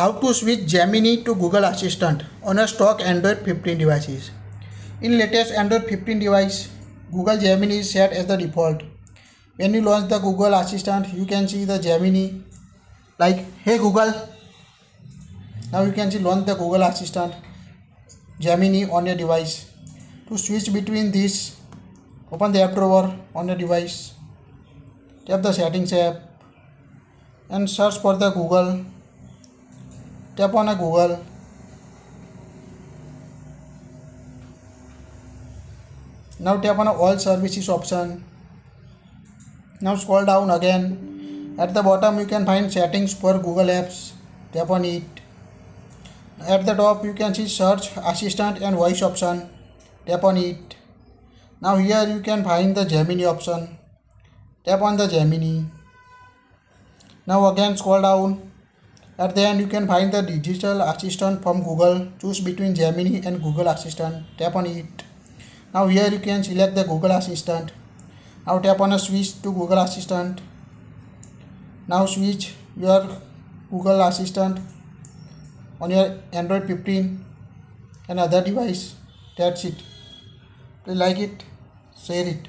How to switch Gemini to Google Assistant on a stock Android 15 devices. In latest Android 15 device, Google Gemini is set as the default. When you launch the Google Assistant, you can see the Gemini like, "Hey Google." Now you can see launch the Google Assistant Gemini on your device. To switch between these, open the app drawer on your device, tap the settings app and search for the Google. Tap on a Google. Now tap on a all services option. Now scroll down again. At the bottom you can find settings for Google Apps. Tap on it. At the top you can see search, assistant and voice option. Tap on it. Now here you can find the Gemini option. Tap on the Gemini. Now again scroll down. At the end you can find the digital assistant from Google. Choose between Gemini and Google Assistant. Tap on it. Now here you can select the Google Assistant. Now tap on a switch to Google Assistant. Now switch your Google Assistant on your Android 15 and other device. That's it. Please like it, share it.